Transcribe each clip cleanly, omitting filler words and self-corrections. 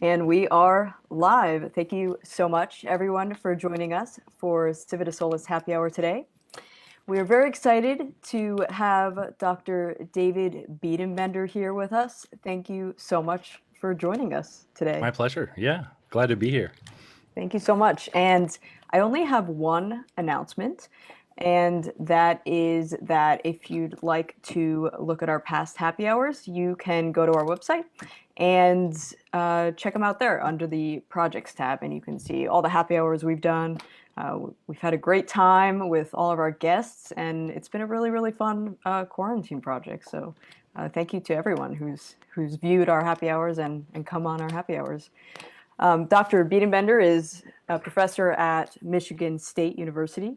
And we are live. Thank you so much, everyone, for joining us for Civitasolis Happy Hour today. We are very excited to have Dr. David Biedenbender here with us. Thank you so much for joining us today. My pleasure. Yeah, glad to be here. Thank you so much. And I only have one announcement, and that is that if you'd like to look at our past happy hours, you can go to our website and check them out there under the projects tab, and you can see all the happy hours we've done. We've had a great time with all of our guests, and it's been a really, really fun quarantine project. So thank you to everyone who's viewed our happy hours and come on our happy hours. Dr. Biedenbender is a professor at Michigan State University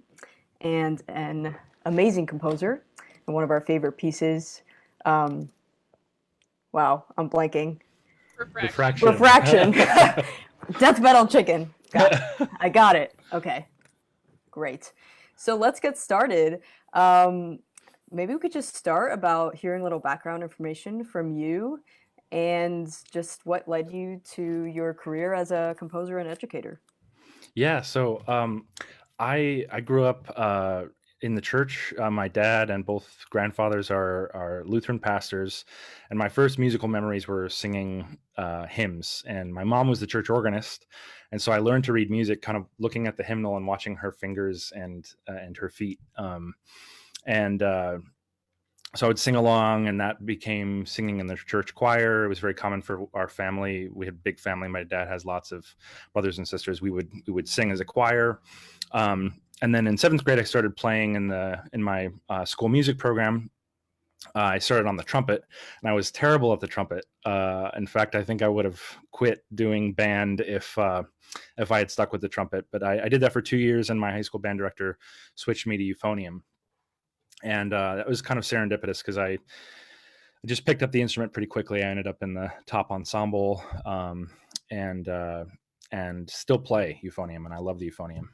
and an amazing composer. And one of our favorite pieces, wow, I'm blanking. Refraction. Refraction. Refraction. Death Metal Chicken. I got it. Okay, great. So let's get started. Maybe we could just start about hearing a little background information from you and just what led you to your career as a composer and educator. Yeah, so I grew up in the church. My dad and both grandfathers are Lutheran pastors, and my first musical memories were singing hymns. And my mom was the church organist, and so I learned to read music, kind of looking at the hymnal and watching her fingers and her feet. And So I would sing along, and that became singing in the church choir. It was very common for our family. We had a big family. My dad has lots of brothers and sisters. We would sing as a choir. And then in seventh grade, I started playing in my school music program. I started on the trumpet, and I was terrible at the trumpet. In fact, I think I would have quit doing band if I had stuck with the trumpet. But I did that for 2 years, and my high school band director switched me to euphonium. And that was kind of serendipitous because I just picked up the instrument pretty quickly. I ended up in the top ensemble, and still play euphonium, and I love the euphonium.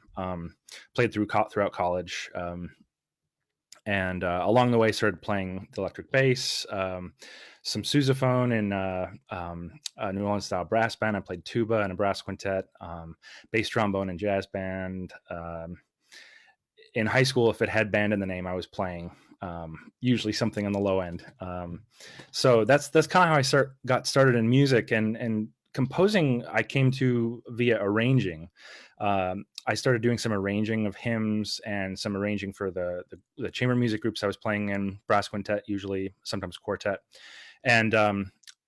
Played throughout college, and along the way started playing the electric bass, some sousaphone in a New Orleans style brass band. I played tuba in a brass quintet, bass trombone and jazz band. In high school, if it had band in the name, I was playing, usually something on the low end. So that's kind of how I got started in music, and composing I came to via arranging. I started doing some arranging of hymns and some arranging for the chamber music groups I was playing in, brass quintet, usually, sometimes quartet. And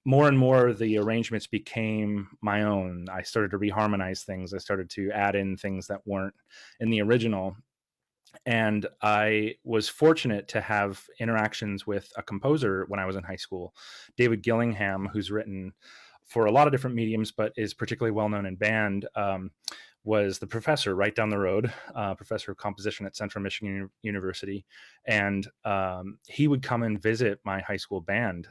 more and more the arrangements became my own. I started to reharmonize things. I started to add in things that weren't in the original. And I was fortunate to have interactions with a composer when I was in high school, David Gillingham, who's written for a lot of different mediums, but is particularly well known in band. Was the professor right down the road, professor of composition at Central Michigan University. And he would come and visit my high school band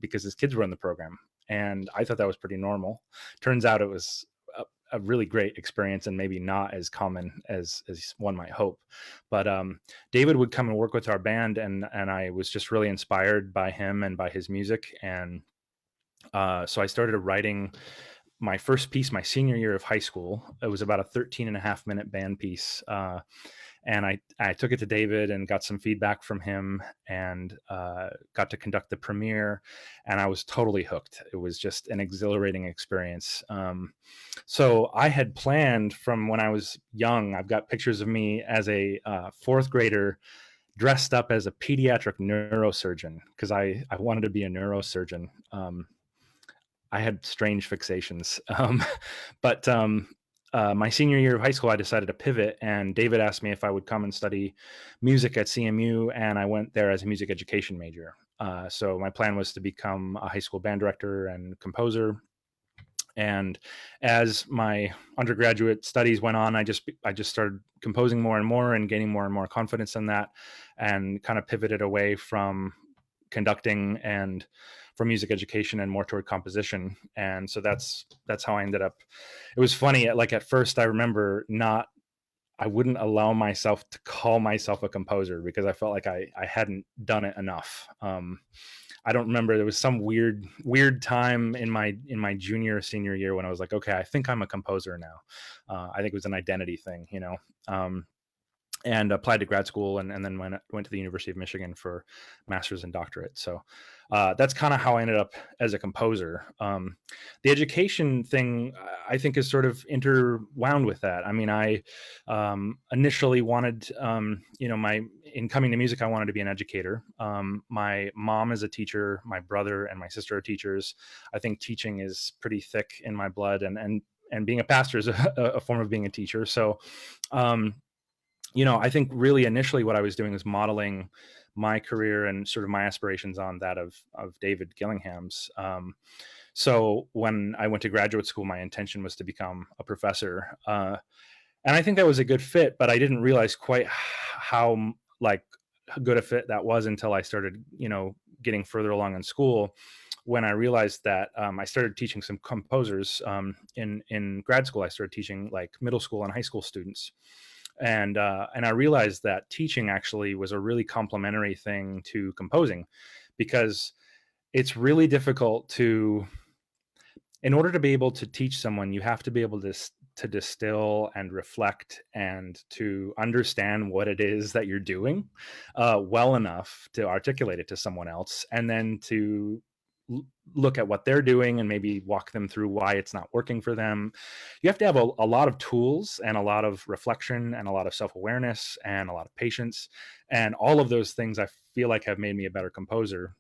because his kids were in the program. And I thought that was pretty normal. Turns out it was a really great experience, and maybe not as common as one might hope. But David would come and work with our band, and I was just really inspired by him and by his music. And so I started writing my first piece my senior year of high school. It was about a 13 and a half minute band piece. And I took it to David and got some feedback from him, and got to conduct the premiere, and I was totally hooked. It was just an exhilarating experience. So I had planned from when I was young. I've got pictures of me as a fourth grader dressed up as a pediatric neurosurgeon because I wanted to be a neurosurgeon. I had strange fixations. But My senior year of high school, I decided to pivot, and David asked me if I would come and study music at CMU, and I went there as a music education major. So my plan was to become a high school band director and composer. And as my undergraduate studies went on, I just started composing more and more and gaining more and more confidence in that, and kind of pivoted away from conducting and from music education and more toward composition. And so that's how I ended up. It was funny, like at first I remember I wouldn't allow myself to call myself a composer because I felt like I hadn't done it enough. I don't remember. There was some weird time in my junior or senior year when I was like, okay, I think I'm a composer now. I think it was an identity thing, you know. Um, and applied to grad school, and then went to the University of Michigan for master's and doctorate. So that's kind of how I ended up as a composer. The education thing, I think, is sort of interwound with that. I mean, I initially wanted, my in coming to music, I wanted to be an educator. My mom is a teacher, my brother and my sister are teachers. I think teaching is pretty thick in my blood, and being a pastor is a form of being a teacher. So um, I think really initially what I was doing was modeling my career and sort of my aspirations on that of David Gillingham's. So when I went to graduate school, my intention was to become a professor, and I think that was a good fit. But I didn't realize quite how like good a fit that was until I started, getting further along in school. When I realized that I started teaching some composers in grad school, I started teaching like middle school and high school students, and I realized that teaching actually was a really complementary thing to composing, because it's really difficult to, in order to be able to teach someone, you have to be able to distill and reflect and to understand what it is that you're doing well enough to articulate it to someone else, and then to look at what they're doing and maybe walk them through why it's not working for them. You have to have a lot of tools and a lot of reflection and a lot of self-awareness and a lot of patience, and all of those things I feel like have made me a better composer.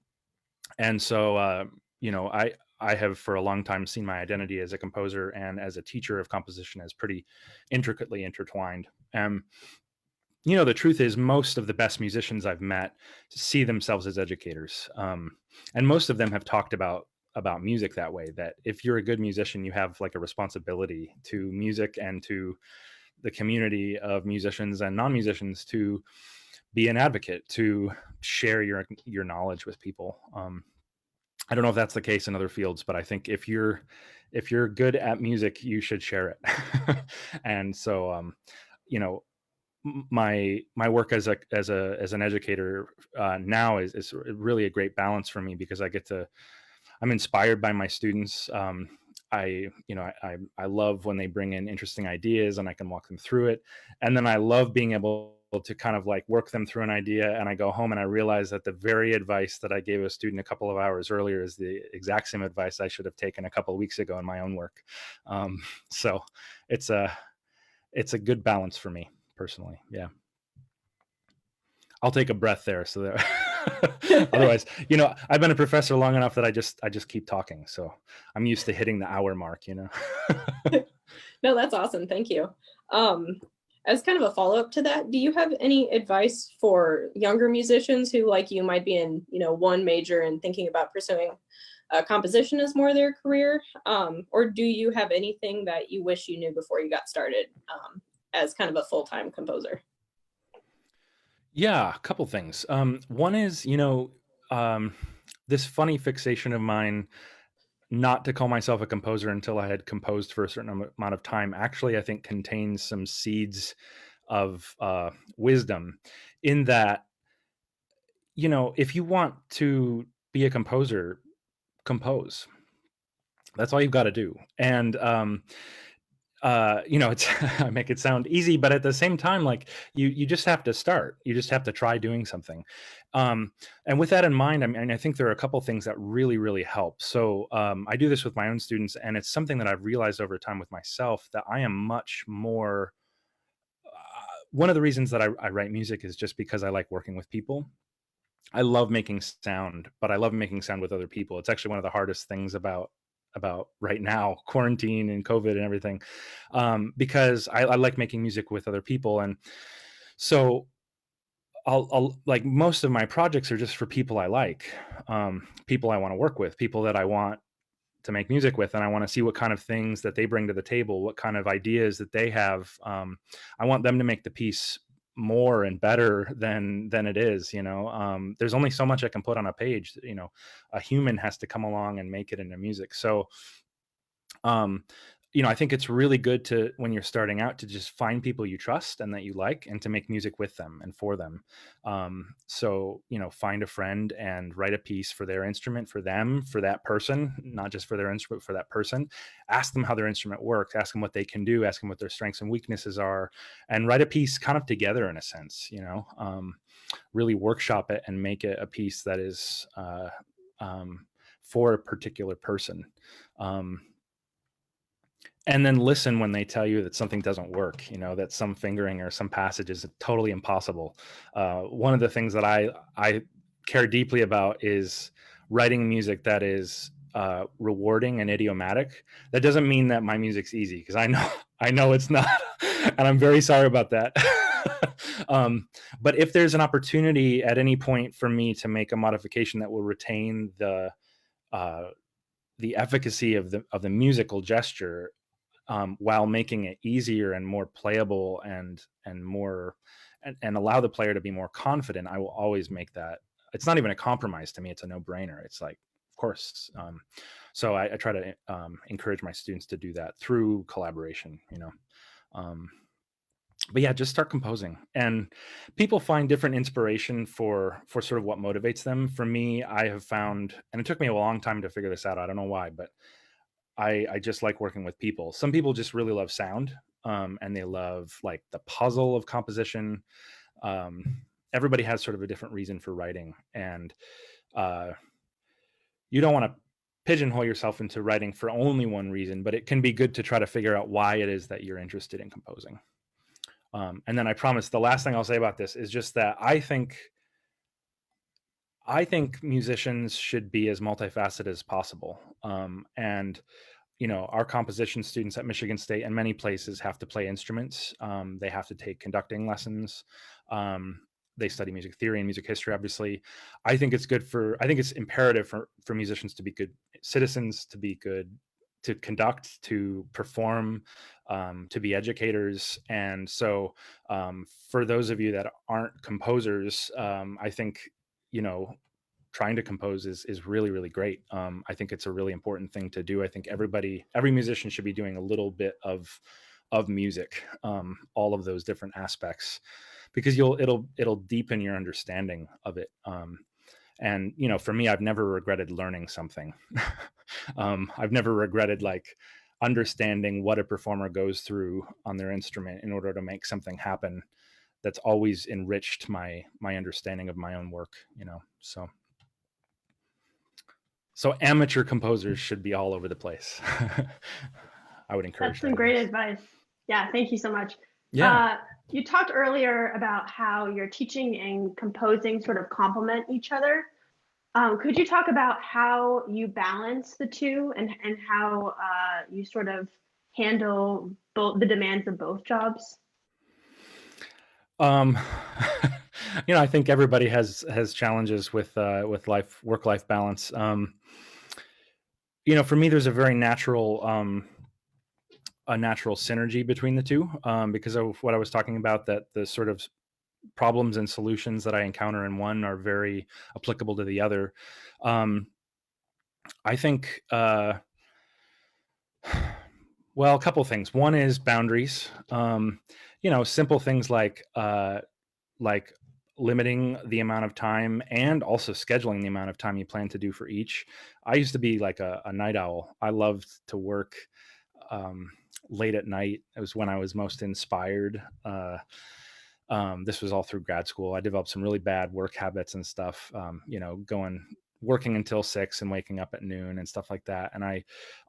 And so I have for a long time seen my identity as a composer and as a teacher of composition as pretty intricately intertwined. The truth is, most of the best musicians I've met see themselves as educators, and most of them have talked about music that way. That if you're a good musician, you have like a responsibility to music and to the community of musicians and non-musicians to be an advocate, to share your knowledge with people. I don't know if that's the case in other fields, but I think if you're good at music, you should share it. And so, you know, my work as an educator now is really a great balance for me, because I'm inspired by my students. I love when they bring in interesting ideas and I can walk them through it, and then I love being able to kind of like work them through an idea, and I go home and I realize that the very advice that I gave a student a couple of hours earlier is the exact same advice I should have taken a couple of weeks ago in my own work. So it's a good balance for me personally. Yeah. I'll take a breath there. So that otherwise, I've been a professor long enough that I just keep talking. So I'm used to hitting the hour mark. No, that's awesome. Thank you. Um, as kind of a follow-up to that, do you have any advice for younger musicians who, like you, might be in, one major and thinking about pursuing composition as more their career? Or do you have anything that you wish you knew before you got started as kind of a full-time composer? Yeah, a couple things. One is, um, this funny fixation of mine not to call myself a composer until I had composed for a certain amount of time, actually, I think contains some seeds of wisdom, in that, if you want to be a composer, compose. That's all you've got to do. And it's I make it sound easy, but at the same time, like, you just have to start. You just have to try doing something. And with that in mind, I mean, I think there are a couple things that really, really help. So I do this with my own students, and it's something that I've realized over time with myself, that I am much more. One of the reasons that I write music is just because I like working with people. I love making sound, but I love making sound with other people. It's actually one of the hardest things about right now, quarantine and COVID and everything, because I like making music with other people. And so I'll like, most of my projects are just for people I like, people I want to work with, people that I want to make music with, and I want to see what kind of things that they bring to the table, what kind of ideas that they have. I want them to make the piece more and better than it is. There's only so much I can put on a page. A human has to come along and make it into music. So um I think it's really good to, when you're starting out, to just find people you trust and that you like, and to make music with them and for them. So, find a friend and write a piece for their instrument, for them, for that person, not just for their instrument, for that person. Ask them how their instrument works, ask them what they can do, ask them what their strengths and weaknesses are, and write a piece kind of together in a sense, really workshop it and make it a piece that is for a particular person. And then listen when they tell you that something doesn't work, that some fingering or some passage is totally impossible. One of the things that I care deeply about is writing music that is rewarding and idiomatic. That doesn't mean that my music's easy, because I know it's not, and I'm very sorry about that. But if there's an opportunity at any point for me to make a modification that will retain the efficacy of the musical gesture, while making it easier and more playable and more and allow the player to be more confident, I will always make that. It's not even a compromise to me. It's a no-brainer. It's like, of course. So I try to encourage my students to do that through collaboration, but yeah, just start composing, and people find different inspiration for sort of what motivates them. For me, I have found, and it took me a long time to figure this out, I don't know why, but I just like working with people. Some people just really love sound, and they love like the puzzle of composition. Everybody has sort of a different reason for writing, and you don't want to pigeonhole yourself into writing for only one reason, but it can be good to try to figure out why it is that you're interested in composing. And then I promise the last thing I'll say about this is just that I think musicians should be as multifaceted as possible. And our composition students at Michigan State and many places have to play instruments. They have to take conducting lessons. They study music theory and music history, obviously. I think it's imperative for musicians to be good citizens, to be good, to conduct, to perform, to be educators. And so for those of you that aren't composers, I think, trying to compose is really, really great. I think it's a really important thing to do. I think every musician should be doing a little bit of music, all of those different aspects, because it'll deepen your understanding of it. And for me, I've never regretted learning something. I've never regretted like understanding what a performer goes through on their instrument in order to make something happen. That's always enriched my understanding of my own work. So amateur composers should be all over the place. I would encourage That's some that. great advice. Yeah, thank you so much. Yeah. You talked earlier about how your teaching and composing sort of complement each other. Could you talk about how you balance the two, and how you sort of handle both the demands of both jobs? I think everybody has challenges with work-life balance. For me, there's a very natural synergy between the two, because of what I was talking about, that the sort of problems and solutions that I encounter in one are very applicable to the other. I think, well, a couple of things. One is boundaries. Simple things like limiting the amount of time, and also scheduling the amount of time you plan to do for each. I used to be like a night owl. I loved to work late at night. It was when I was most inspired. This was all through grad school. I developed some really bad work habits and stuff, working until 6 and waking up at noon and stuff like that. And I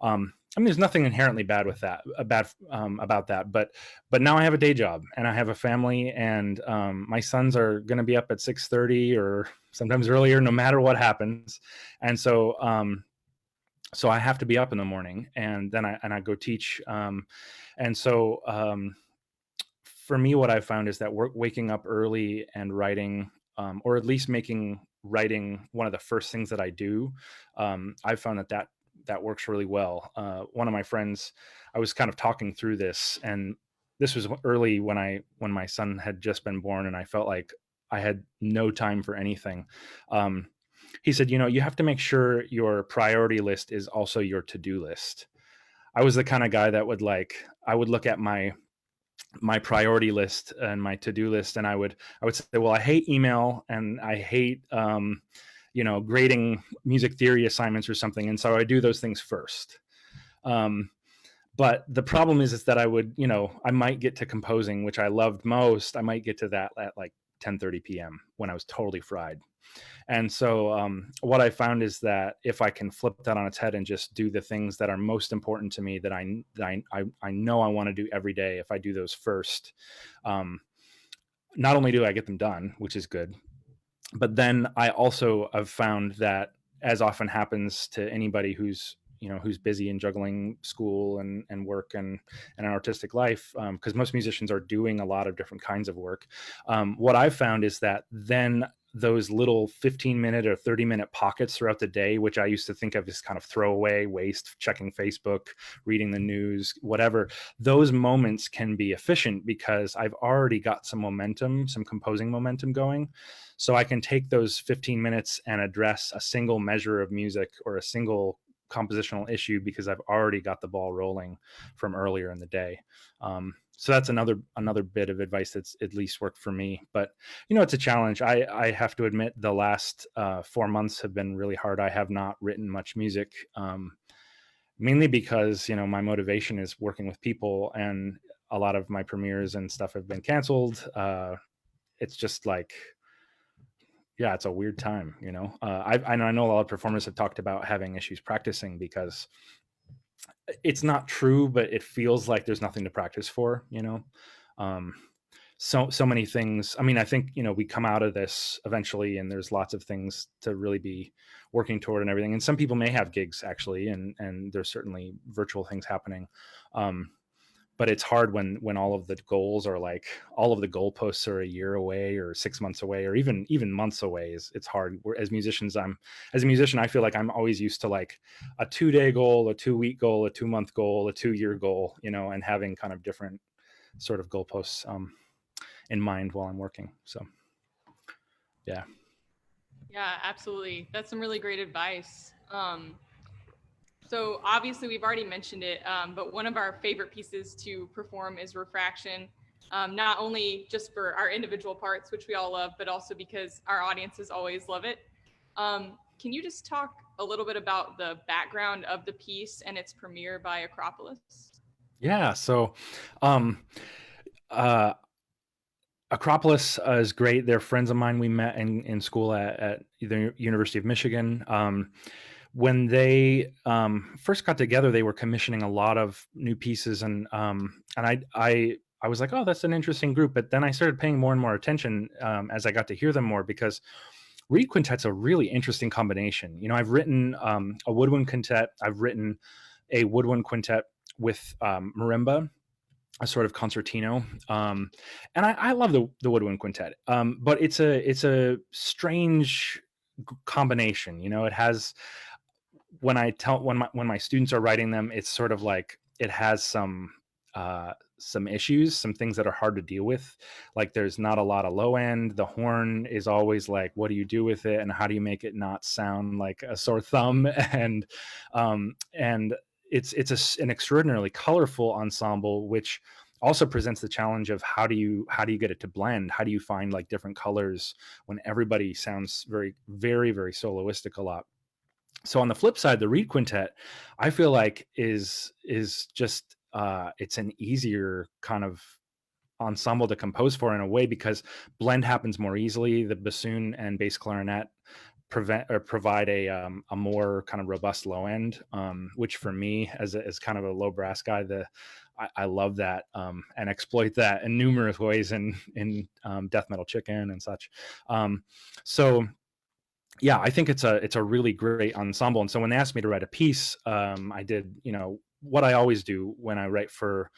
mean, there's nothing inherently bad with that, about that, but now I have a day job and I have a family, and my sons are going to be up at 6:30 or sometimes earlier, no matter what happens. And so, so I have to be up in the morning, and then I go teach. And so, for me, what I've found is that waking up early and writing, or at least making writing one of the first things that I do, I've found that works really well. One of my friends, I was kind of talking through this, and this was early when my son had just been born, and I felt like I had no time for anything. He said, you have to make sure your priority list is also your to-do list. I was the kind of guy that would I would look at my priority list and my to-do list, and I would say, well, I hate email and I hate grading music theory assignments or something, and so I do those things first. But the problem is that I would, I might get to composing, which I loved most. I might get to that at like 10:30 p.m. when I was totally fried. And so what I found is that if I can flip that on its head and just do the things that are most important to me, that I know I want to do every day, if I do those first, not only do I get them done, which is good, but then I also have found that, as often happens to anybody who's busy and juggling school and work and an artistic life, because most musicians are doing a lot of different kinds of work. What I've found is that then those little 15-minute or 30-minute pockets throughout the day, which I used to think of as kind of throwaway waste, checking Facebook, reading the news, whatever, those moments can be efficient because I've already got some momentum, some composing momentum going. So I can take those 15 minutes and address a single measure of music or a single compositional issue because I've already got the ball rolling from earlier in the day. So that's another bit of advice that's at least worked for me. But it's a challenge. I have to admit the last 4 months have been really hard. I have not written much music, mainly because my motivation is working with people, and a lot of my premieres and stuff have been canceled. It's just like, yeah, it's a weird time. I know a lot of performers have talked about having issues practicing because it's not true, but it feels like there's nothing to practice for. So many things. I mean, I think we come out of this eventually, and there's lots of things to really be working toward and everything. And some people may have gigs actually, and there's certainly virtual things happening. But it's hard when all of the goals are like, all of the goalposts are a year away or 6 months away or even months away. It's hard. As a musician, I feel like I'm always used to like a 2-day goal, a 2-week goal, a 2-month goal, a 2-year goal, and having kind of different sort of goalposts in mind while I'm working. So, yeah. Yeah, absolutely. That's some really great advice. So obviously we've already mentioned it, but one of our favorite pieces to perform is Refraction, not only just for our individual parts, which we all love, but also because our audiences always love it. Can you just talk a little bit about the background of the piece and its premiere by Acropolis? Yeah. So, Acropolis is great. They're friends of mine. We met in school at the University of Michigan. When they first got together, they were commissioning a lot of new pieces, and I was like, oh, that's an interesting group. But then I started paying more and more attention as I got to hear them more, because reed quintet's a really interesting combination. I've written a woodwind quintet. I've written a woodwind quintet with marimba, a sort of concertino, and I love the woodwind quintet. But it's a strange combination. It has, when my students are writing them, it's sort of like it has some issues, some things that are hard to deal with. Like there's not a lot of low end. The horn is always like, what do you do with it, and how do you make it not sound like a sore thumb? And it's an extraordinarily colorful ensemble, which also presents the challenge of how do you get it to blend? How do you find like different colors when everybody sounds very, very, very soloistic a lot? So on the flip side, the reed quintet, I feel like is just it's an easier kind of ensemble to compose for in a way, because blend happens more easily. The bassoon and bass clarinet provide a more kind of robust low end, which for me as kind of a low brass guy, I love that and exploit that in numerous ways in Death Metal Chicken and such. So yeah, I think it's a really great ensemble. And so when they asked me to write a piece, I did, what I always do when I write for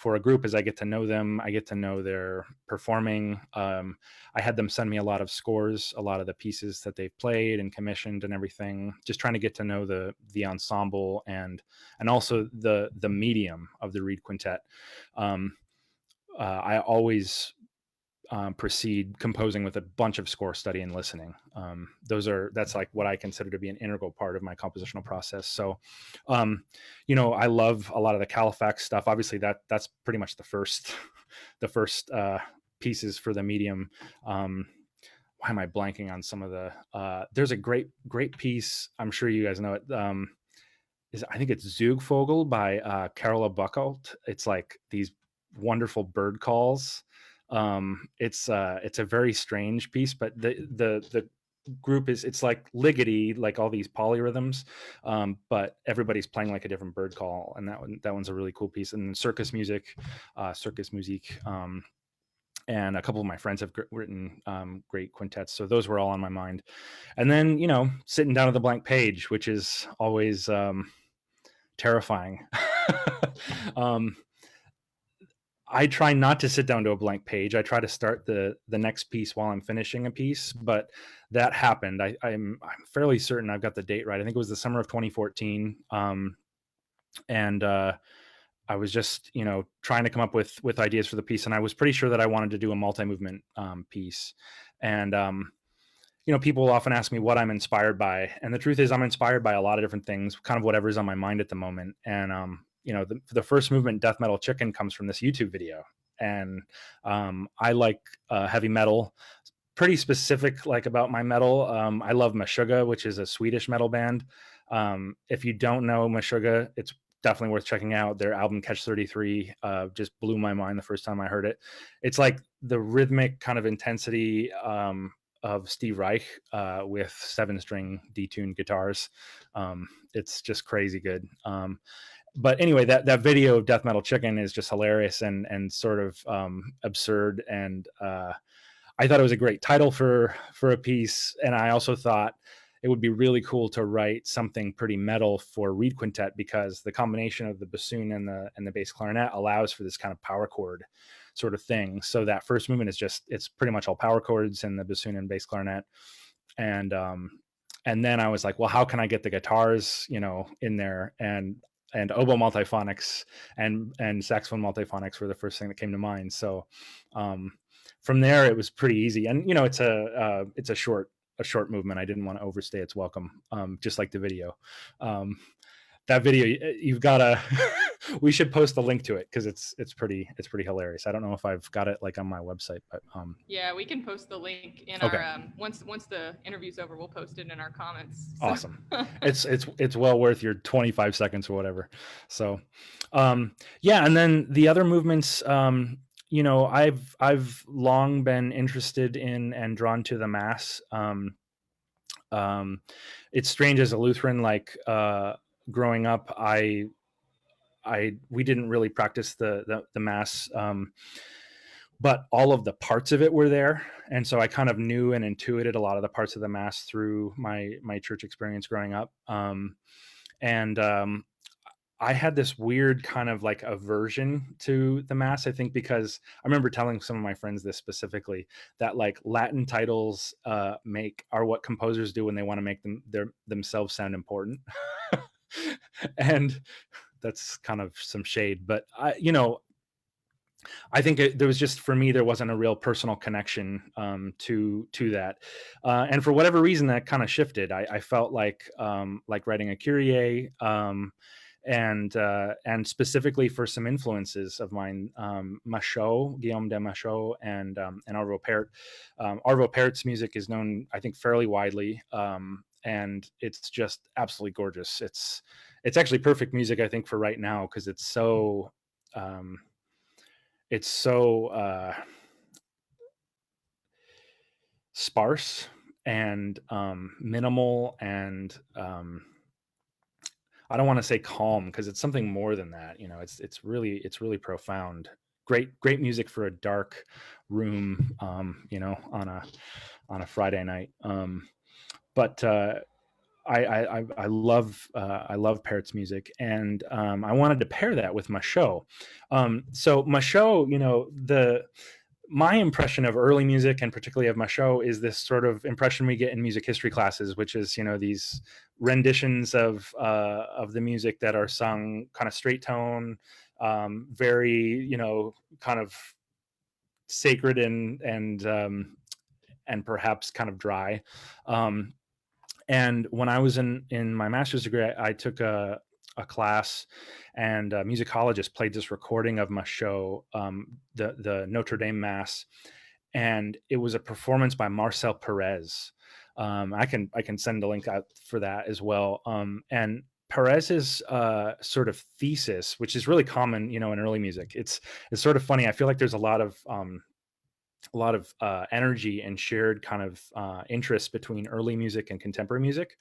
a group is I get to know them. I get to know their performing. I had them send me a lot of scores, a lot of the pieces that they've played and commissioned and everything, just trying to get to know the ensemble and also the medium of the reed quintet. I always proceed composing with a bunch of score study and listening. That's like what I consider to be an integral part of my compositional process. So, I love a lot of the Califax stuff. Obviously that's pretty much the first, pieces for the medium. Why am I blanking on some of the, there's a great piece. I'm sure you guys know it. I think it's Zugvogel by Carola Buchholz. It's like these wonderful bird calls. It's a very strange piece, but the group it's like liggity, like all these polyrhythms, but everybody's playing like a different bird call, and that one's a really cool piece. And then circus music, and a couple of my friends have written great quintets, so those were all on my mind. And then sitting down at the blank page, which is always terrifying. I try not to sit down to a blank page. I try to start the next piece while I'm finishing a piece, but that happened. I'm fairly certain I've got the date right. I think it was the summer of 2014, and I was just trying to come up with ideas for the piece, and I was pretty sure that I wanted to do a multi-movement piece. And people often ask me what I'm inspired by, and the truth is I'm inspired by a lot of different things, kind of whatever's on my mind at the moment. And the first movement, Death Metal Chicken, comes from this YouTube video. And I like heavy metal, pretty specific like about my metal. I love Meshuggah, which is a Swedish metal band. If you don't know Meshuggah, it's definitely worth checking out. Their album Catch 33 just blew my mind the first time I heard it. It's like the rhythmic kind of intensity of Steve Reich with 7-string detuned guitars. It's just crazy good. But anyway, that video of Death Metal Chicken is just hilarious and sort of absurd. And I thought it was a great title for a piece. And I also thought it would be really cool to write something pretty metal for reed quintet, because the combination of the bassoon and the bass clarinet allows for this kind of power chord sort of thing. So that first movement it's pretty much all power chords and the bassoon and bass clarinet. And then I was like, well, how can I get the guitars, in there? And oboe multiphonics and saxophone multiphonics were the first thing that came to mind. So from there, it was pretty easy. And it's a short movement. I didn't want to overstay its welcome, just like the video. That video, you've got to we should post a link to it, because it's pretty hilarious. I don't know if I've got it like on my website, but yeah, we can post the link in okay. our once the interview's over, we'll post it in our comments. So. Awesome. It's well worth your 25 seconds or whatever. So yeah, and then the other movements, I've long been interested in and drawn to the mass. It's strange as a Lutheran, like growing up, we didn't really practice the mass, but all of the parts of it were there, and so I kind of knew and intuited a lot of the parts of the mass through my church experience growing up. I had this weird kind of like aversion to the mass, I think, because I remember telling some of my friends this specifically, that like Latin titles are what composers do when they want to make themselves sound important. And that's kind of some shade, but I think there was just, for me, there wasn't a real personal connection to that, and for whatever reason that kind of shifted. I felt like writing a Kyrie, and specifically for some influences of mine, Machaut, Guillaume de Machaut, and Arvo Pärt. Arvo Pärt's music is known, I think, fairly widely, and it's just absolutely gorgeous. It's actually perfect music, I think, for right now, because it's so sparse and minimal, and I don't want to say calm, because it's something more than that. It's really profound. Great music for a dark room, on a Friday night. But I love Pärt's music, and I wanted to pair that with Machaut. So Machaut, my impression of early music, and particularly of Machaut, is this sort of impression we get in music history classes, which is these renditions of the music that are sung kind of straight tone, very kind of sacred and perhaps kind of dry. And when I was in my master's degree, I took a class, and a musicologist played this recording of my show, the Notre Dame Mass, and it was a performance by Marcel Perez. I can send a link out for that as well. And Perez's sort of thesis, which is really common, in early music. It's sort of funny. I feel like there's a lot of energy and shared kind of interest between early music and contemporary music.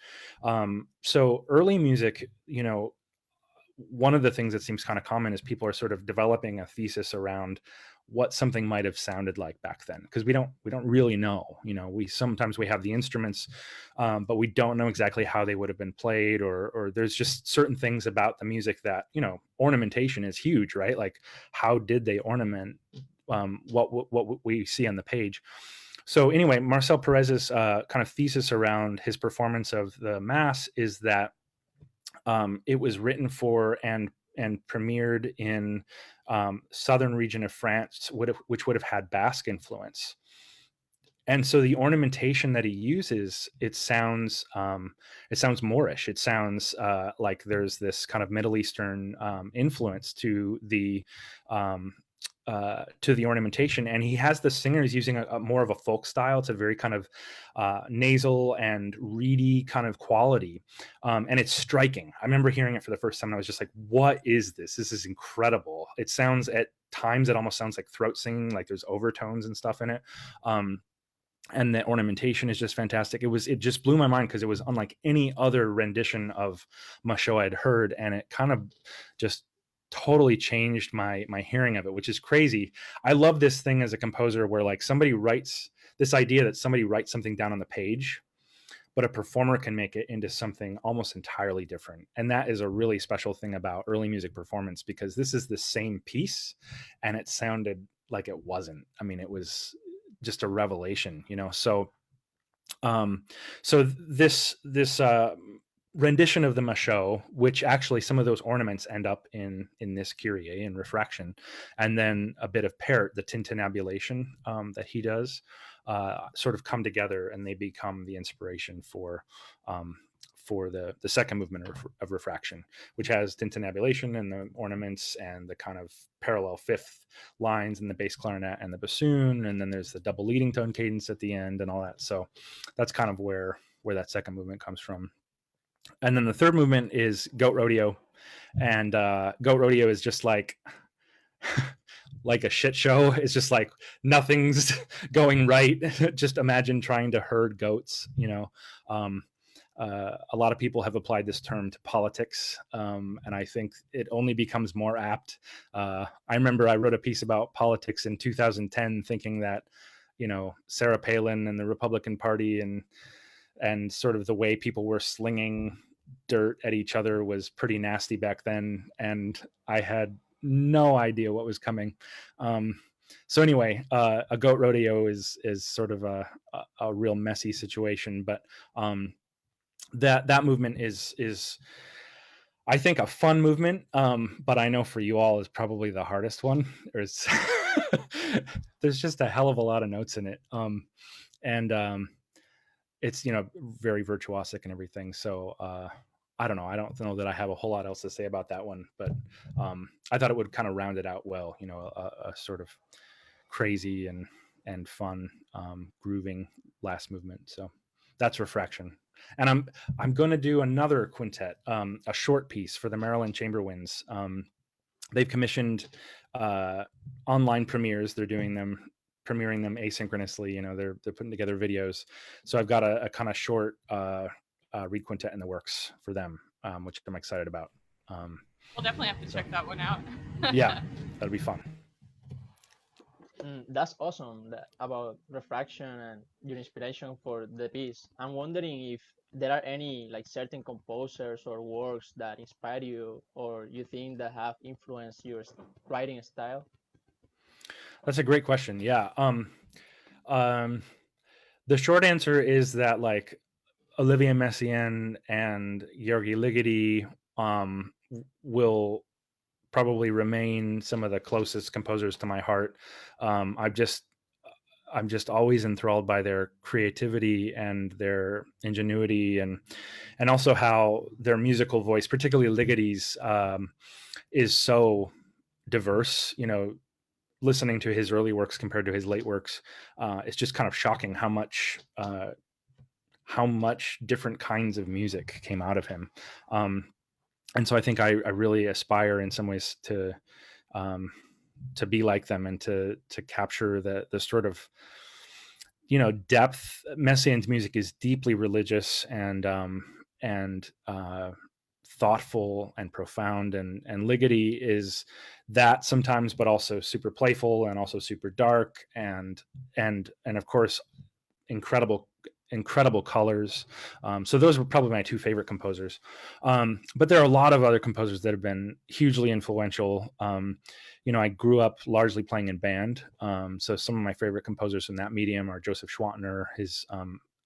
So early music, one of the things that seems kind of common is people are sort of developing a thesis around what something might have sounded like back then, because we don't really know. We sometimes we have the instruments, but we don't know exactly how they would have been played, or there's just certain things about the music that, ornamentation is huge, right? Like, how did they ornament what we see on the page? So anyway, Marcel Perez's kind of thesis around his performance of the Mass is that it was written for and premiered in southern region of France, which would have had Basque influence. And so the ornamentation that he uses, it sounds Moorish. It sounds like there's this kind of Middle Eastern influence to the ornamentation, and he has the singers using a more of a folk style. It's a very kind of nasal and reedy kind of quality, and it's striking. I remember hearing it for the first time, and I was just like, "What is this? This is incredible!" It sounds, at times, it almost sounds like throat singing, like there's overtones and stuff in it. And the ornamentation is just fantastic. It just blew my mind, because it was unlike any other rendition of my show I'd heard, and it kind of just totally changed my hearing of it, which is crazy. I love this thing as a composer, where like somebody writes this idea that somebody writes something down on the page, but a performer can make it into something almost entirely different. And that is a really special thing about early music performance, because this is the same piece and it sounded like it wasn't. I mean, it was just a revelation, So this rendition of the Machaut, which actually some of those ornaments end up in this Kyrie in refraction, and then a bit of Parrot, the tintinnabulation that he does, sort of come together, and they become the inspiration for the second movement of refraction, which has tintinnabulation and the ornaments and the kind of parallel fifth lines and the bass clarinet and the bassoon, and then there's the double leading tone cadence at the end and all that. So that's kind of where that second movement comes from. And then the third movement is Goat Rodeo, and Goat Rodeo is just like like a shit show. It's just like nothing's going right. Just imagine trying to herd goats. A lot of people have applied this term to politics, and I think it only becomes more apt. I remember I wrote a piece about politics in 2010, thinking that Sarah Palin and the Republican Party and sort of the way people were slinging dirt at each other was pretty nasty back then, and I had no idea what was coming. So anyway, a goat rodeo is sort of a real messy situation, but that movement is I think a fun movement, but I know for you all is probably the hardest one. There's just a hell of a lot of notes in it, and it's very virtuosic and everything. So I don't know. I don't know that I have a whole lot else to say about that one, but I thought it would kind of round it out well. A sort of crazy and fun, grooving last movement. So that's Refraction. And I'm going to do another quintet, a short piece for the Maryland Chamber Winds. They've commissioned online premieres. They're doing them, premiering them asynchronously. They're putting together videos. So I've got a kind of short reed quintet in the works for them, which I'm excited about. We'll definitely have to check that one out. Yeah, that'll be fun. That's awesome about Refraction and your inspiration for the piece. I'm wondering if there are any certain composers or works that inspire you, or you think that have influenced your writing style. That's a great question. Yeah. The short answer is that Olivier Messiaen and Georgi Ligeti will probably remain some of the closest composers to my heart. I'm just always enthralled by their creativity and their ingenuity, and also how their musical voice, particularly Ligeti's, is so diverse. Listening to his early works compared to his late works, it's just kind of shocking how much different kinds of music came out of him. And so I think I really aspire in some ways to be like them, and to capture the sort of depth. Messiaen's music is deeply religious and thoughtful and profound, and Ligeti is that sometimes, but also super playful and also super dark, and of course incredible colors. So those were probably my two favorite composers. But there are a lot of other composers that have been hugely influential. I grew up largely playing in band. So some of my favorite composers in that medium are Joseph Schwantner, his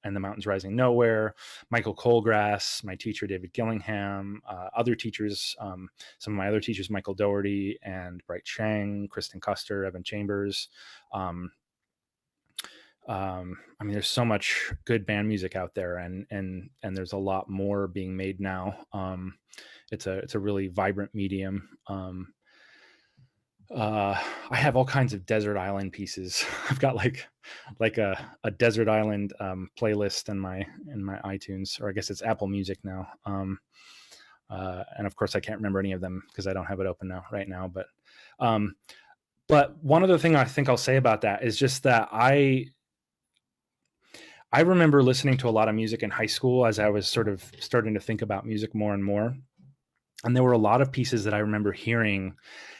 and the Mountains Rising Nowhere, Michael Colgrass, my teacher David Gillingham, other teachers, some of my other teachers, Michael Doherty and Bright Chang, Kristen Custer, Evan Chambers. There's so much good band music out there, and there's a lot more being made now. It's a really vibrant medium. I have all kinds of desert island pieces. I've got like a desert island playlist in my iTunes, or I guess it's Apple Music now. And of course I can't remember any of them because I don't have it open right now. But one other thing I think I'll say about that is just that I remember listening to a lot of music in high school as I was sort of starting to think about music more and more. And there were a lot of pieces that I remember hearing,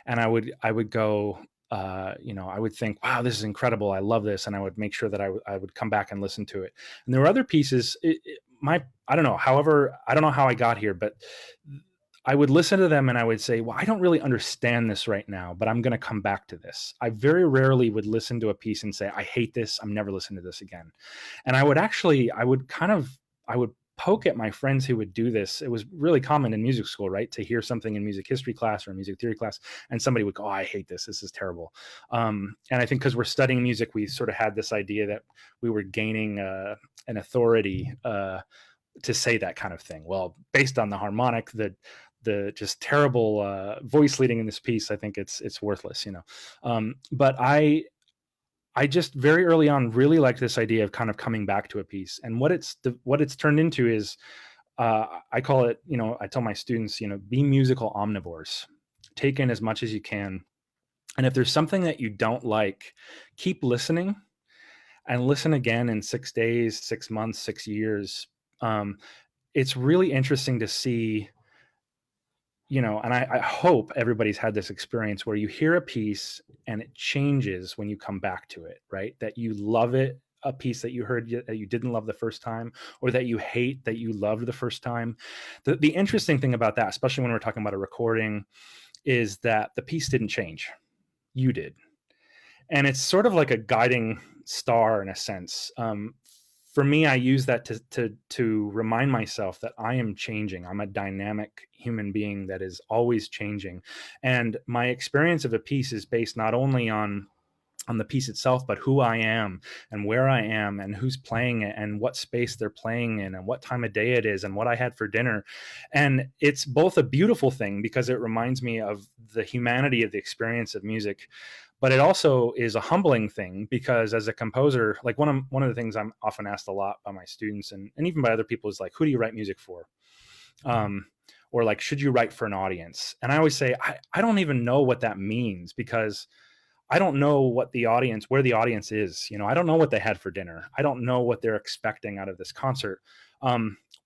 and I would go, I would think, wow, this is incredible. I love this. And I would make sure that I would come back and listen to it. And there were other pieces, I don't know. However, I don't know how I got here, but I would listen to them and I would say, well, I don't really understand this right now, but I'm going to come back to this. I very rarely would listen to a piece and say, I hate this. I'm never listening to this again. And I would poke at my friends who would do this. It was really common in music school, right? To hear something in music history class or music theory class, and somebody would go, oh, I hate this. This is terrible. And I think because we're studying music, we sort of had this idea that we were gaining an authority to say that kind of thing. Well, based on the harmonic, the just terrible voice leading in this piece, I think it's worthless, but I just very early on really liked this idea of kind of coming back to a piece, and what it's turned into is I call it, I tell my students, be musical omnivores, take in as much as you can, and if there's something that you don't like, keep listening and listen again in 6 days, 6 months, 6 years. It's really interesting to see, and I hope everybody's had this experience where you hear a piece and it changes when you come back to it, right? That you love it, a piece that you heard that you didn't love the first time, or that you hate that you loved the first time. The interesting thing about that, especially when we're talking about a recording, is that the piece didn't change. You did. And it's sort of like a guiding star in a sense. For me, I use that to remind myself that I am changing. I'm a dynamic human being that is always changing. And my experience of a piece is based not only on the piece itself, but who I am and where I am and who's playing it and what space they're playing in and what time of day it is and what I had for dinner. And it's both a beautiful thing because it reminds me of the humanity of the experience of music, but it also is a humbling thing because as a composer, like one of the things I'm often asked a lot by my students and even by other people is like, who do you write music for? Or like, should you write for an audience? And I always say, I don't even know what that means because I don't know where the audience is. I don't know what they had for dinner. I don't know what they're expecting out of this concert.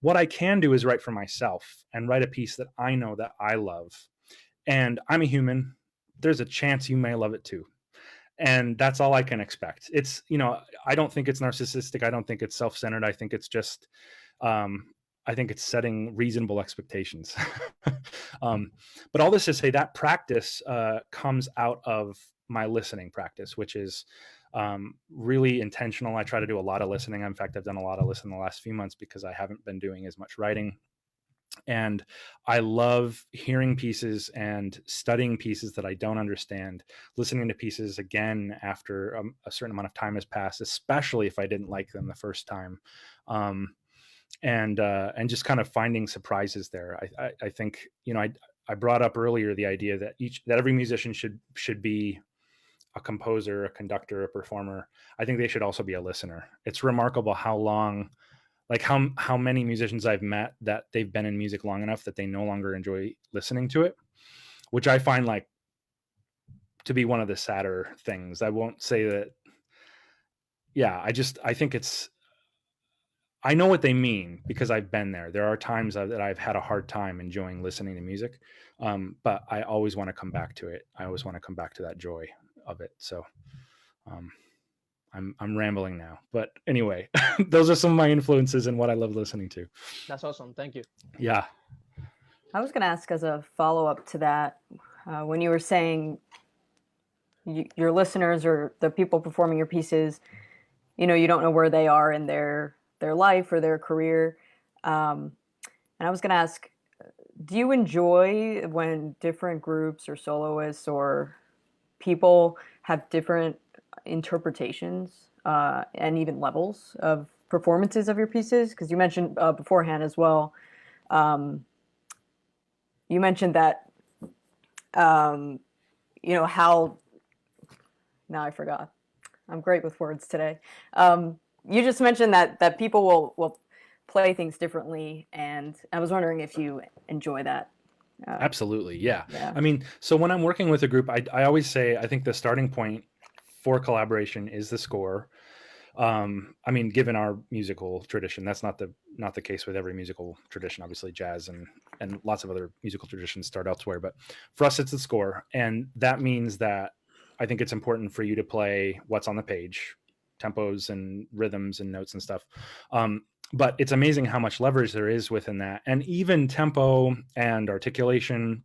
What I can do is write for myself and write a piece that I know that I love. And I'm a human. There's a chance you may love it too. And that's all I can expect. It's, I don't think it's narcissistic. I don't think it's self-centered. I think it's just, I think it's setting reasonable expectations. But all this to say that practice comes out of my listening practice, which is really intentional. I try to do a lot of listening. In fact, I've done a lot of listening the last few months because I haven't been doing as much writing. And I love hearing pieces and studying pieces that I don't understand, listening to pieces again after a certain amount of time has passed, especially if I didn't like them the first time. And just kind of finding surprises there. I think, I brought up earlier the idea that every musician should be a composer, a conductor, a performer. I think they should also be a listener. It's remarkable how many musicians I've met that they've been in music long enough that they no longer enjoy listening to it, which I find like to be one of the sadder things. I won't say that. Yeah, I think I know what they mean because I've been there. There are times that I've had a hard time enjoying listening to music, but I always want to come back to it. I always want to come back to that joy of it. So um, I'm rambling now, but anyway, those are some of my influences and what I love listening to. That's awesome. Thank you. Yeah. I was going to ask as a follow-up to that, when you were saying your listeners or the people performing your pieces, you don't know where they are in their life or their career. And I was going to ask, do you enjoy when different groups or soloists or people have different interpretations and even levels of performances of your pieces? Because you mentioned beforehand as well, you mentioned that, how, now I forgot. I'm great with words today. You just mentioned that people will play things differently, and I was wondering if you enjoy that. Absolutely. Yeah. Yeah. I mean, so when I'm working with a group, I always say, I think the starting point for collaboration is the score. I mean, given our musical tradition, that's not the case with every musical tradition. Obviously, jazz and lots of other musical traditions start elsewhere, but for us, it's the score, and that means that I think it's important for you to play what's on the page, tempos and rhythms and notes and stuff. But it's amazing how much leverage there is within that, and even tempo and articulation,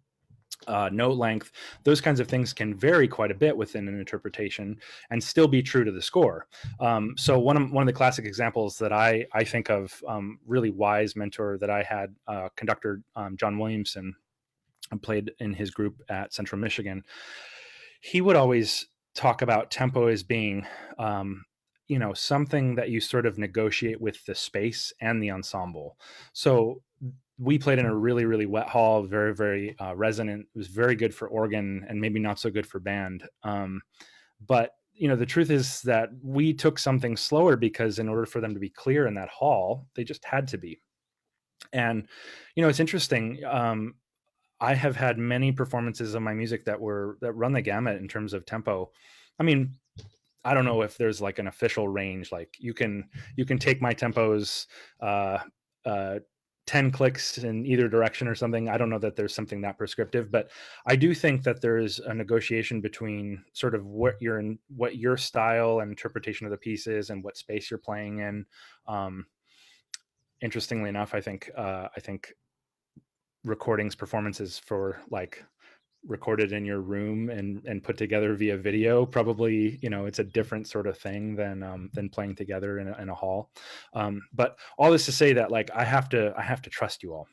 note length, those kinds of things can vary quite a bit within an interpretation and still be true to the score. So one of the classic examples that I think of, really wise mentor that I had, conductor John Williamson, played in his group at Central Michigan. He would always talk about tempo as being something that you sort of negotiate with the space and the ensemble. So we played in a really, really wet hall, very, very resonant. It was very good for organ and maybe not so good for band. But the truth is that we took something slower because in order for them to be clear in that hall, they just had to be. And, it's interesting. I have had many performances of my music that run the gamut in terms of tempo. I mean, I don't know if there's like an official range, like you can take my tempos 10 clicks in either direction or something. I don't know that there's something that prescriptive, but I do think that there's a negotiation between sort of what your style and interpretation of the piece is and what space you're playing in. Interestingly enough, I think recordings, performances for like recorded in your room and put together via video, probably it's a different sort of thing than playing together in a hall. But all this to say that like I have to trust you all,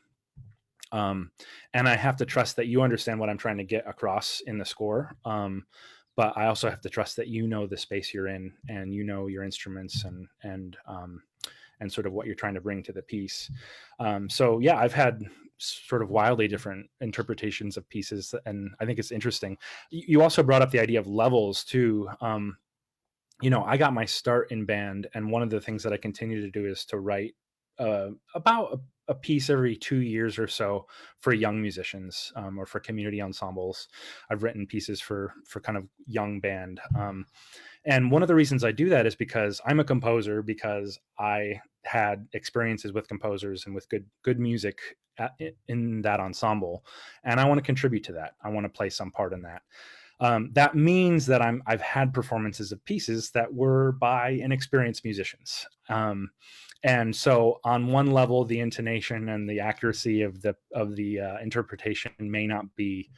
and I have to trust that you understand what I'm trying to get across in the score. But I also have to trust that the space you're in and your instruments and sort of what you're trying to bring to the piece. So yeah, I've had sort of wildly different interpretations of pieces, and I think it's interesting. You also brought up the idea of levels too. I got my start in band, and one of the things that I continue to do is to write about a piece every 2 years or so for young musicians, or for community ensembles. I've written pieces for kind of young band. And one of the reasons I do that is because I'm a composer, because I had experiences with composers and with good music in that ensemble, and I want to contribute to that. I want to play some part in that. That means that I've had performances of pieces that were by inexperienced musicians. And so on one level, the intonation and the accuracy of the interpretation may not be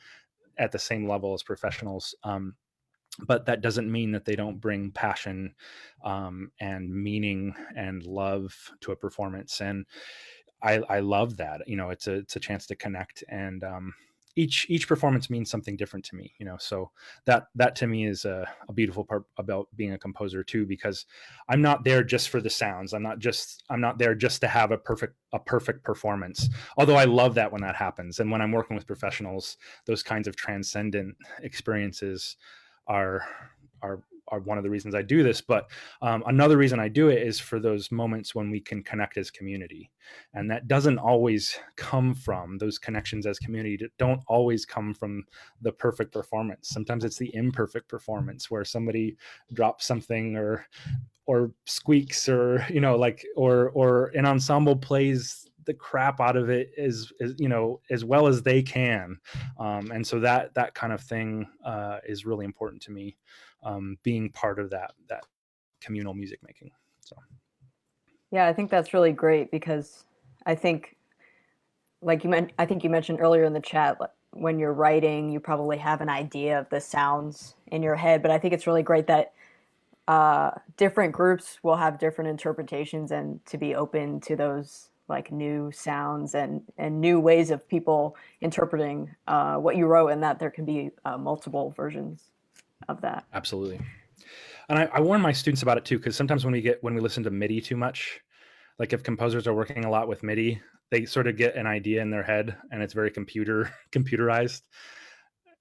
at the same level as professionals. But that doesn't mean that they don't bring passion and meaning and love to a performance. And I love that. It's a chance to connect, and each performance means something different to me. So that to me is a beautiful part about being a composer too, because I'm not there just for the sounds. I'm not there just to have a perfect performance. Although I love that when that happens, and when I'm working with professionals, those kinds of transcendent experiences are are one of the reasons I do this. But another reason I do it is for those moments when we can connect as community. And that doesn't always come from those connections as community. Don't always come from the perfect performance. Sometimes it's the imperfect performance where somebody drops something or squeaks, or or an ensemble plays the crap out of it as well as they can, and so that kind of thing is really important to me, being part of that communal music making. So Yeah, I think that's really great because I think, I think you mentioned earlier in the chat, when you're writing, you probably have an idea of the sounds in your head, but I think it's really great that different groups will have different interpretations, and to be open to those like new sounds and new ways of people interpreting what you wrote, and that there can be multiple versions of that. absolutely. And I warn my students about it too, because sometimes when we listen to MIDI too much, like if composers are working a lot with MIDI, they sort of get an idea in their head and it's very computerized.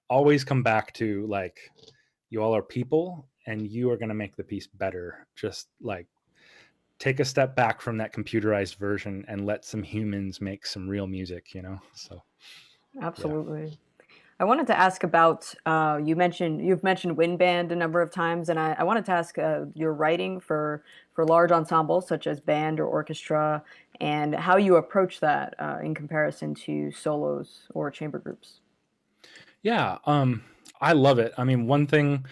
Always come back to, like, you all are people and you are going to make the piece better. Just like take a step back from that computerized version and let some humans make some real music. So Absolutely. I wanted to ask about you've mentioned wind band a number of times, and I wanted to ask your writing for large ensembles such as band or orchestra, and how you approach that in comparison to solos or chamber groups. yeah, I love it. I mean, one thing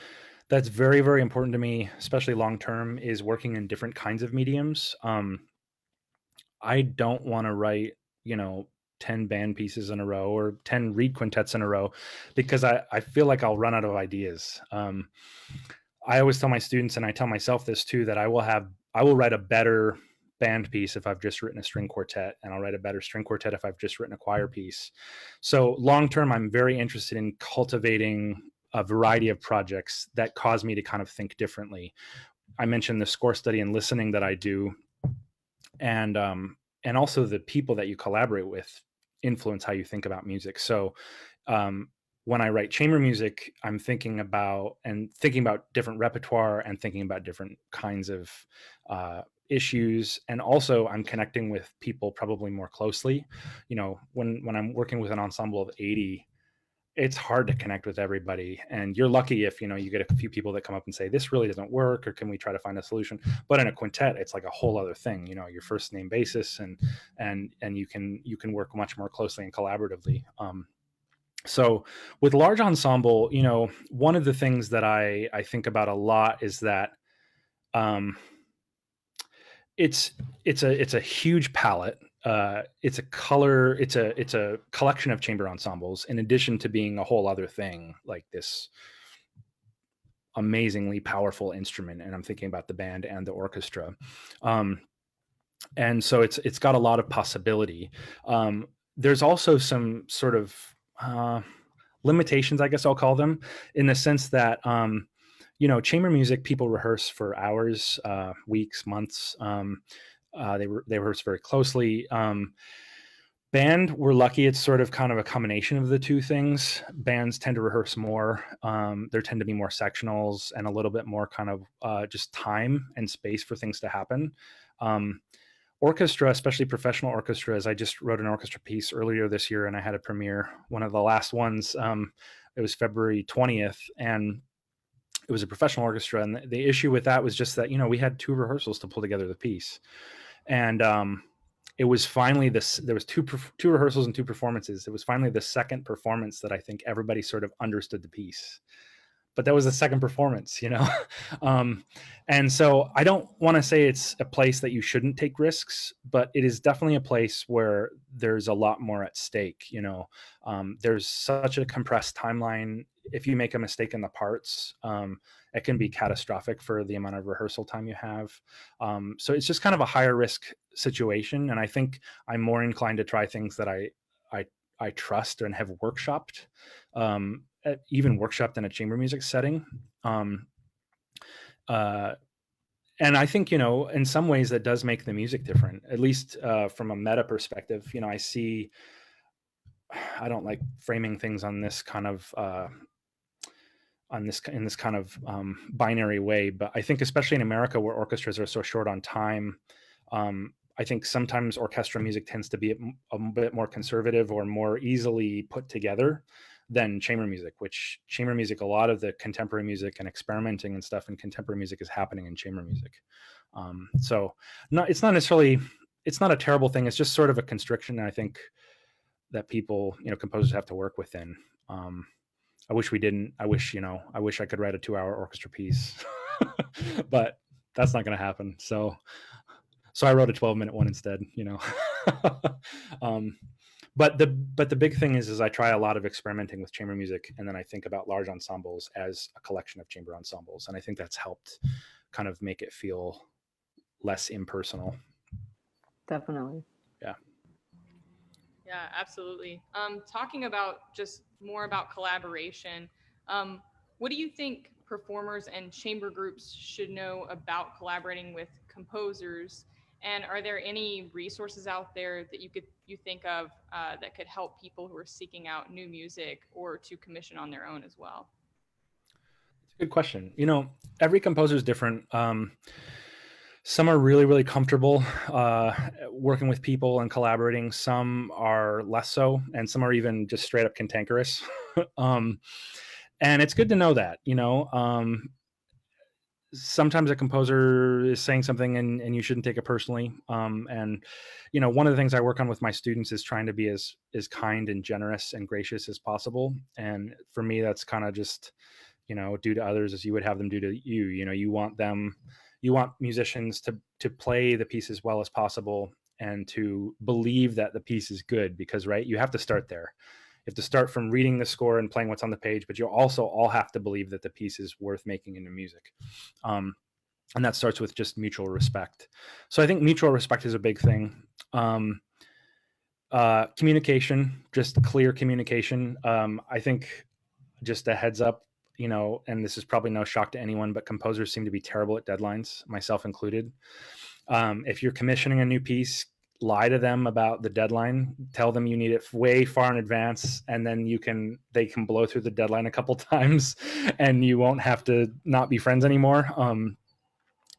that's very, very important to me, especially long term, is working in different kinds of mediums. I don't want to write, 10 band pieces in a row or 10 reed quintets in a row, because I feel like I'll run out of ideas. I always tell my students, and I tell myself this too, that I will write a better band piece if I've just written a string quartet, and I'll write a better string quartet if I've just written a choir piece. So long term, I'm very interested in cultivating a variety of projects that cause me to kind of think differently. I mentioned the score study and listening that I do, and also the people that you collaborate with influence how you think about music. So when I write chamber music, I'm thinking about different repertoire and thinking about different kinds of issues, and also I'm connecting with people probably more closely. When I'm working with an ensemble of 80, it's hard to connect with everybody, and you're lucky if you get a few people that come up and say this really doesn't work, or can we try to find a solution. But in a quintet, it's like a whole other thing, your first name basis, and you can work much more closely and collaboratively. So with large ensemble, one of the things that I think about a lot is that it's a huge palette. It's a collection of chamber ensembles, in addition to being a whole other thing, like this amazingly powerful instrument. And I'm thinking about the band and the orchestra. And so it's got a lot of possibility. There's also some sort of limitations, I guess I'll call them, in the sense that chamber music, people rehearse for hours, weeks, months. They rehearse very closely. Band, we're lucky. It's sort of kind of a combination of the two things. Bands tend to rehearse more. There tend to be more sectionals and a little bit more kind of just time and space for things to happen. Orchestra, especially professional orchestras. I just wrote an orchestra piece earlier this year, and I had a premiere, one of the last ones. It was February 20th, and it was a professional orchestra. And the issue with that was just that, we had 2 rehearsals to pull together the piece. And it was finally there was two rehearsals and 2 performances. It was finally the second performance that I think everybody sort of understood the piece. but that was the second performance, and so I don't want to say it's a place that you shouldn't take risks, but it is definitely a place where there's a lot more at stake. There's such a compressed timeline. If you make a mistake in the parts, it can be catastrophic for the amount of rehearsal time you have. So it's just kind of a higher risk situation, and I think I'm more inclined to try things that I trust and have workshopped, even workshopped in a chamber music setting. And I think, in some ways that does make the music different, at least from a meta perspective. I don't like framing things on this kind of, in this kind of binary way, but I think especially in America where orchestras are so short on time, I think sometimes orchestral music tends to be a bit more conservative or more easily put together than chamber music, which chamber music, a lot of the contemporary music and experimenting and stuff in contemporary music is happening in chamber music. So it's not a terrible thing. It's just sort of a constriction, I think, that people, composers have to work within. I wish we didn't. I wish I could write a 2-hour orchestra piece, but that's not going to happen. So I wrote a 12-minute one instead, but the big thing is I try a lot of experimenting with chamber music, and then I think about large ensembles as a collection of chamber ensembles, and I think that's helped kind of make it feel less impersonal. Definitely. Yeah, absolutely. Talking about just more about collaboration, what do you think performers and chamber groups should know about collaborating with composers? And are there any resources out there that you think of that could help people who are seeking out new music or to commission on their own as well? It's a good question. Every composer is different. Some are really, really comfortable working with people and collaborating. Some are less so, and some are even just straight up cantankerous. And it's good to know that, sometimes a composer is saying something and you shouldn't take it personally. And one of the things I work on with my students is trying to be as kind and generous and gracious as possible. And for me, that's kind of just, do to others as you would have them do to you. You want musicians to play the piece as well as possible and to believe that the piece is good, because, right, you have to start there. You have to start from reading the score and playing what's on the page, but you also all have to believe that the piece is worth making into music. And that starts with just mutual respect. So I think mutual respect is a big thing. Communication, just clear communication. I think, just a heads up, and this is probably no shock to anyone, but composers seem to be terrible at deadlines, myself included. If you're commissioning a new piece, lie to them about the deadline. Tell them you need it way far in advance, and then they can blow through the deadline a couple times, and you won't have to not be friends anymore.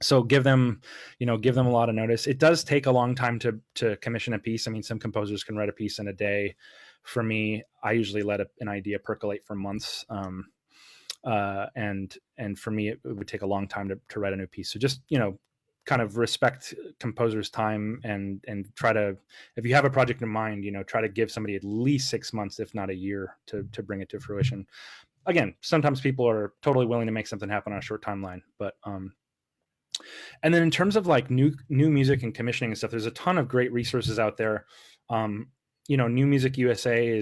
So give them a lot of notice. It does take a long time to commission a piece. I mean, some composers can write a piece in a day. For me, I usually let an idea percolate for months. And for me, it would take a long time to write a new piece. So just, kind of respect composers' time and try to, if you have a project in mind, try to give somebody at least 6 months, if not a year, to bring it to fruition. Again, sometimes people are totally willing to make something happen on a short timeline, but, and then in terms of like new music and commissioning and stuff, there's a ton of great resources out there. New Music USA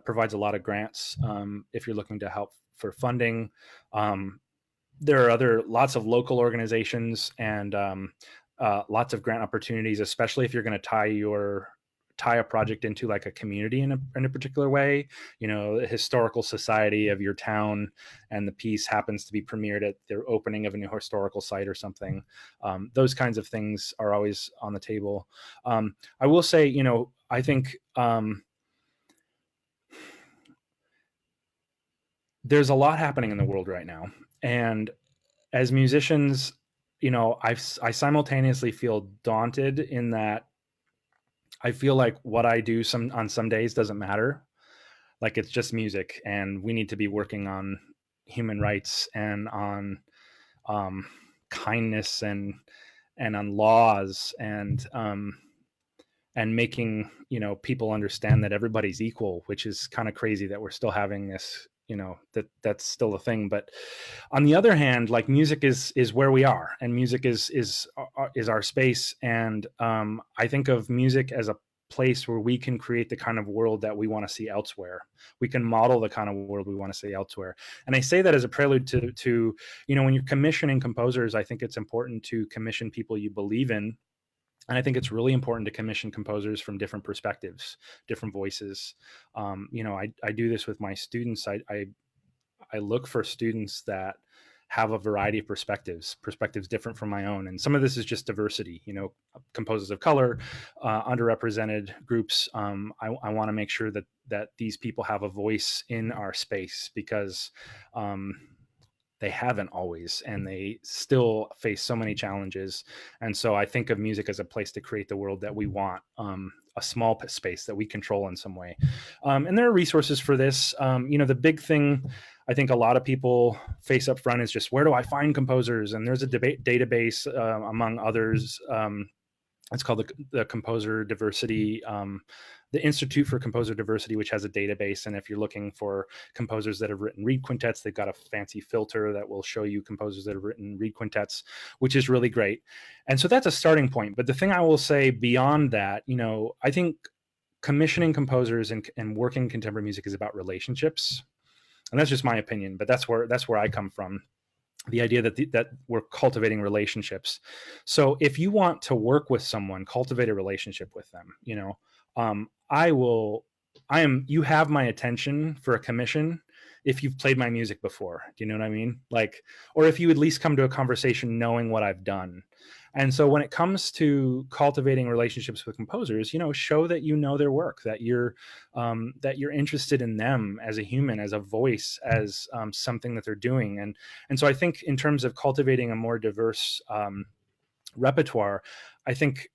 provides a lot of grants if you're looking to help for funding. There are lots of local organizations and lots of grant opportunities, especially if you're going to tie a project into like a community in a particular way, a historical society of your town, and the piece happens to be premiered at their opening of a new historical site or something. Those kinds of things are always on the table. I will say, I think there's a lot happening in the world right now. And as musicians, I simultaneously feel daunted in that I feel like what I do on some days doesn't matter. Like, it's just music, and we need to be working on human rights and on kindness and on laws and making people understand that everybody's equal, which is kind of crazy that we're still having this that's still a thing. But on the other hand, like music is where we are, and music is our space. And I think of music as a place where we can create the kind of world that we want to see elsewhere. We can model the kind of world we want to see elsewhere. And I say that as a prelude to when you're commissioning composers, I think it's important to commission people you believe in. And I think it's really important to commission composers from different perspectives, different voices. I do this with my students. I look for students that have a variety of perspectives different from my own. And some of this is just diversity, composers of color, underrepresented groups. I want to make sure that these people have a voice in our space, because they haven't always, and they still face so many challenges. And so I think of music as a place to create the world that we want, a small space that we control in some way. And there are resources for this. The big thing I think a lot of people face up front is just, where do I find composers? And there's a database among others. It's called the Composer Diversity, the Institute for Composer Diversity, which has a database. And if you're looking for composers that have written reed quintets, they've got a fancy filter that will show you composers that have written reed quintets, which is really great. And so that's a starting point. But the thing I will say beyond that, I think commissioning composers and working contemporary music is about relationships. And that's just my opinion, but that's where I come from. The idea that we're cultivating relationships. So if you want to work with someone, cultivate a relationship with them. You have my attention for a commission if you've played my music before. Do you know what I mean? Or if you at least come to a conversation knowing what I've done. And so when it comes to cultivating relationships with composers, show that you know their work, that you're interested in them as a human, as a voice, as something that they're doing. And so I think in terms of cultivating a more diverse repertoire, I think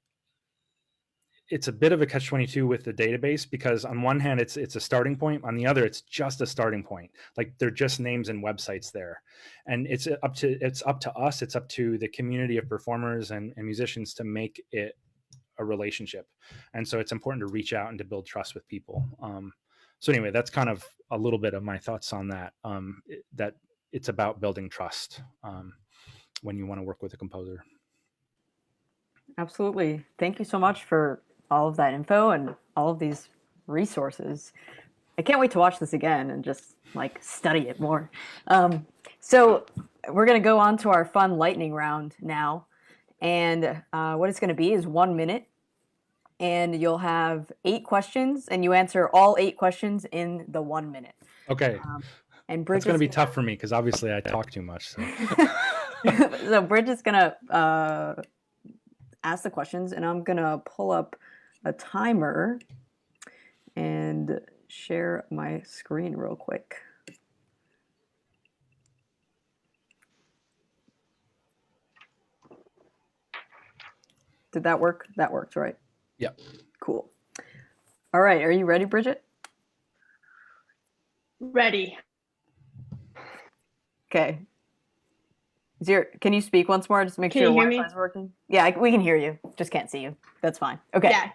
it's a bit of a catch-22 with the database, because on one hand it's a starting point, on the other it's just a starting point. Like, they're just names and websites there, and it's up to us, it's up to the community of performers and musicians to make it a relationship. And so it's important to reach out and to build trust with people. So anyway, that's kind of a little bit of my thoughts on that. That it's about building trust when you want to work with a composer. Absolutely. Thank you so much for all of that info and all of these resources. I can't wait to watch this again and just study it more. So we're going to go on to our fun lightning round now. And what it's going to be is 1 minute. And you'll have 8 questions, and you answer all 8 questions in the 1 minute. Okay. And Bridget's going to be tough for me, because obviously I talk too much. So, so Bridget's going to ask the questions, and I'm going to pull up a timer and share my screen real quick. Did that work? That worked, right? Yep. Cool. All right. Are you ready, Bridget? Ready. Okay. Can you speak once more? Just make Can sure you hear me? Wi-Fi's working. Yeah, we can hear you. Just can't see you. That's fine. Okay. Yeah.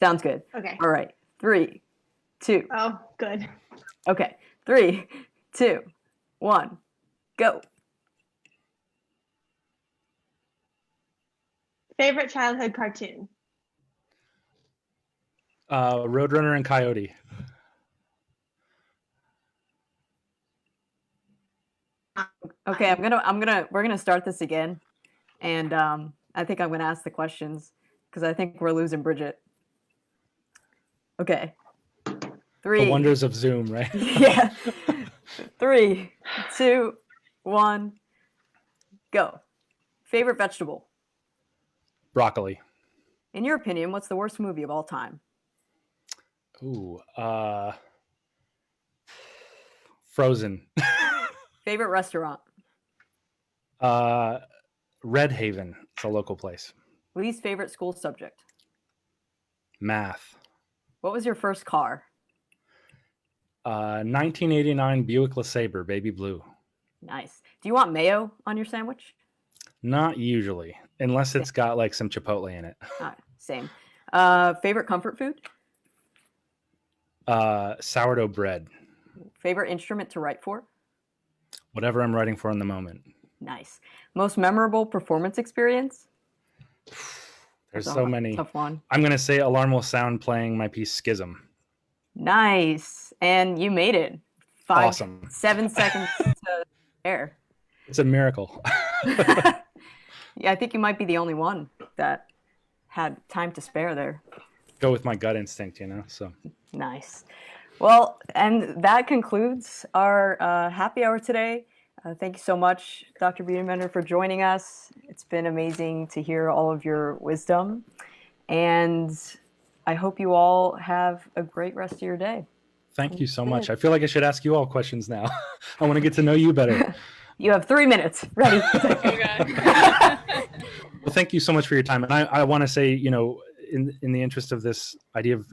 Sounds good. Okay. All right. 3, 2. Oh, good. Okay. 3, 2, 1, go. Favorite childhood cartoon? Roadrunner and Coyote. Okay, we're gonna start this again, and I think I'm gonna ask the questions because I think we're losing Bridget. Okay. 3. The wonders of Zoom, right? Yeah. 3, 2, 1, go. Favorite vegetable? Broccoli. In your opinion, what's the worst movie of all time? Ooh, Frozen. Favorite restaurant? Red Haven. It's a local place. Least favorite school subject? Math. What was your first car? 1989 Buick LeSabre, baby blue. Nice. Do you want mayo on your sandwich? Not usually, unless it's got some Chipotle in it. Same. Favorite comfort food? Sourdough bread. Favorite instrument to write for? Whatever I'm writing for in the moment. Nice. Most memorable performance experience? There's That's a so many. tough one. I'm going to say Alarm Will Sound playing my piece Schism. Nice. And you made it. 5, Awesome. 7 seconds to air. It's a miracle. Yeah, I think you might be the only one that had time to spare there. Go with my gut instinct, so. Nice. Well, and that concludes our happy hour today. Thank you so much, Dr. Biedenbender, for joining us. It's been amazing to hear all of your wisdom. And I hope you all have a great rest of your day. Thank you so much. I feel like I should ask you all questions now. I want to get to know you better. You have 3 minutes. Ready? Well, thank you so much for your time. And I want to say, in the interest of this idea of,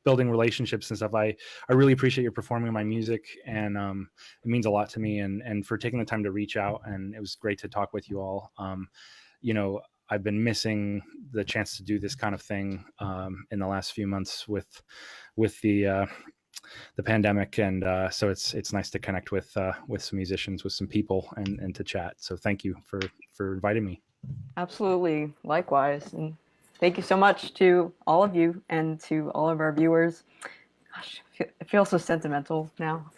building relationships and stuff, I really appreciate your performing my music, and it means a lot to me, and for taking the time to reach out. And it was great to talk with you all. I've been missing the chance to do this kind of thing in the last few months with the pandemic, and so it's nice to connect with some musicians, with some people, and to chat. So thank you for inviting me. Absolutely. Likewise. And thank you so much to all of you and to all of our viewers. Gosh, I feel so sentimental now.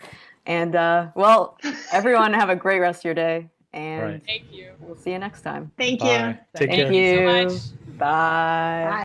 And well, everyone have a great rest of your day. And Right. Thank you. we'll see you next time. Thank Bye. you. Take care. Thank you. Thank you so much. Bye. Bye.